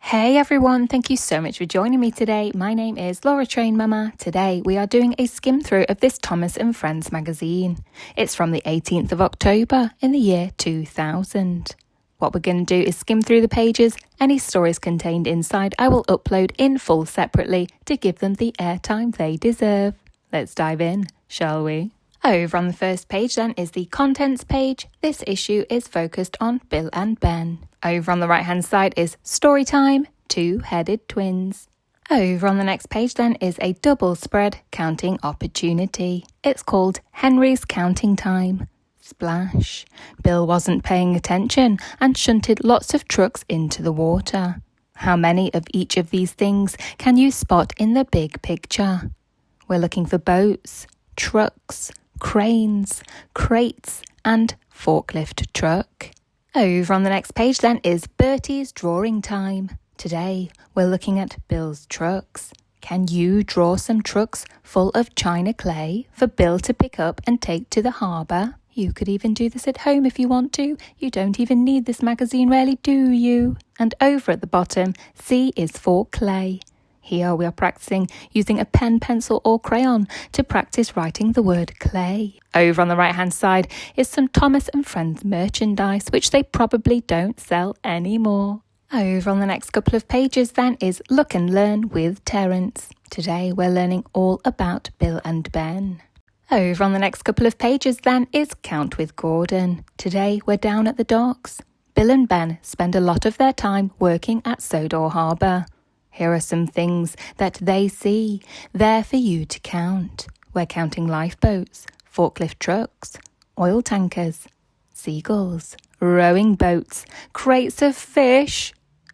Hey everyone, thank you so much for joining me today. My name is Laura Train Mama. Today we are doing a skim through of this Thomas and Friends magazine. It's from the 18th of October in the year 2000. What we're going to do is skim through the pages. Any stories contained inside I will upload in full separately to give them the airtime they deserve. Let's dive in, shall we? Over on the first page then is the contents page. This issue is focused on Bill and Ben. Over on the right hand side is story time, two-headed twins. Over on the next page then is a double spread counting opportunity. It's called Henry's Counting Time. Splash. Bill wasn't paying attention and shunted lots of trucks into the water. How many of each of these things can you spot in the big picture? We're looking for boats, trucks, cranes, crates and forklift truck. Over on the next page then is Bertie's drawing time. Today we're looking at Bill's trucks. Can you draw some trucks full of china clay for Bill to pick up and take to the harbour? You could even do this at home if you want to. You don't even need this magazine really, do you? And over at the bottom, C is for clay. Here we are practicing using a pen, pencil or crayon to practice writing the word clay. Over on the right hand side is some Thomas and Friends merchandise which they probably don't sell anymore. Over on the next couple of pages then is Look and Learn with Terence. Today we're learning all about Bill and Ben. Over on the next couple of pages then is Count with Gordon. Today we're down at the docks. Bill and Ben spend a lot of their time working at Sodor Harbour. Here are some things that they see, there for you to count. We're counting lifeboats, forklift trucks, oil tankers, seagulls, rowing boats, crates of fish,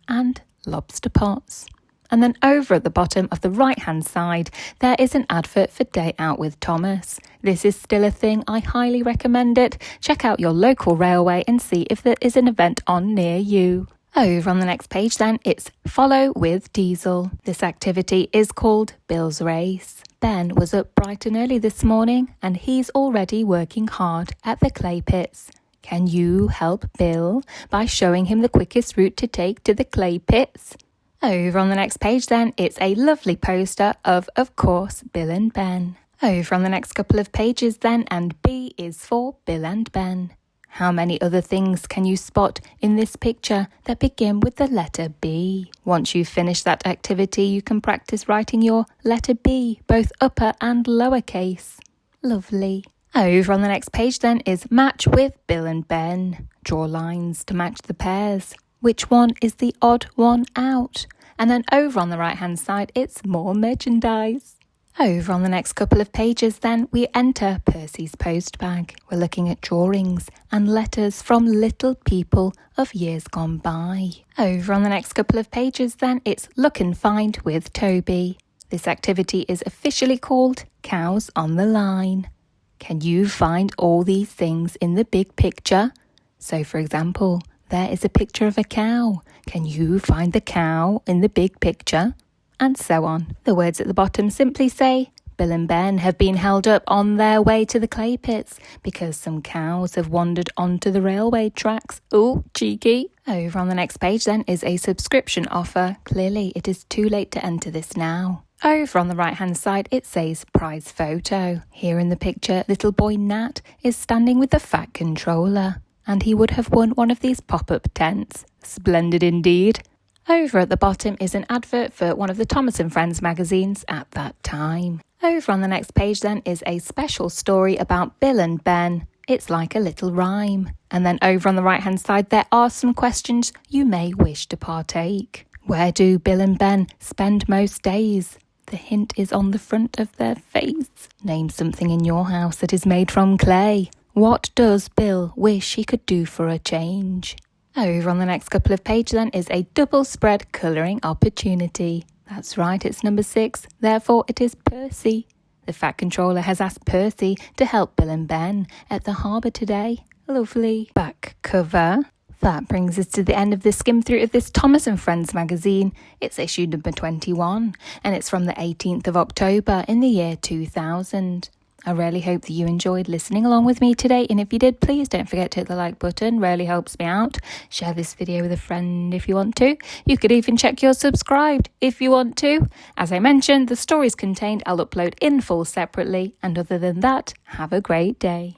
and lobster pots. And then over at the bottom of the right-hand side, there is an advert for Day Out with Thomas. This is still a thing. I highly recommend it. Check out your local railway and see if there is an event on near you. Over on the next page then, it's Follow with Diesel. This activity is called Bill's Race. Ben was up bright and early this morning and he's already working hard at the clay pits. Can you help Bill by showing him the quickest route to take to the clay pits? Over on the next page then, it's a lovely poster of course, Bill and Ben. Over on the next couple of pages then, and B is for Bill and Ben. How many other things can you spot in this picture that begin with the letter B? Once you've finished that activity, you can practice writing your letter B, both upper and lowercase. Lovely. Over on the next page then is Match with Bill and Ben. Draw lines to match the pairs. Which one is the odd one out? And then over on the right hand side, it's more merchandise. Over on the next couple of pages then, we enter Percy's postbag. We're looking at drawings and letters from little people of years gone by. Over on the next couple of pages then, it's Look and Find with Toby. This activity is officially called Cows on the Line. Can you find all these things in the big picture? So for example, there is a picture of a cow. Can you find the cow in the big picture? And so on. The words at the bottom simply say, Bill and Ben have been held up on their way to the clay pits because some cows have wandered onto the railway tracks. Ooh, cheeky. Over on the next page then is a subscription offer. Clearly it is too late to enter this now. Over on the right hand side it says prize photo. Here in the picture, little boy Nat is standing with the Fat Controller. And he would have won one of these pop-up tents. Splendid indeed. Over at the bottom is an advert for one of the Thomas and Friends magazines at that time. Over on the next page then is a special story about Bill and Ben. It's like a little rhyme. And then over on the right hand side there are some questions you may wish to partake. Where do Bill and Ben spend most days? The hint is on the front of their face. Name something in your house that is made from clay. What does Bill wish he could do for a change? Over on the next couple of pages then is a double spread colouring opportunity. That's right, it's number 6, therefore it is Percy. The Fat Controller has asked Percy to help Bill and Ben at the harbour today. Lovely. Back cover. That brings us to the end of the skim through of this Thomas and Friends magazine. It's issue number 21 and it's from the 18th of October in the year 2000. I really hope that you enjoyed listening along with me today, and if you did, please don't forget to hit the like button. Really helps me out. Share this video with a friend if you want to. You could even check you're subscribed if you want to. As I mentioned, the stories contained I'll upload in full separately, and other than that, have a great day.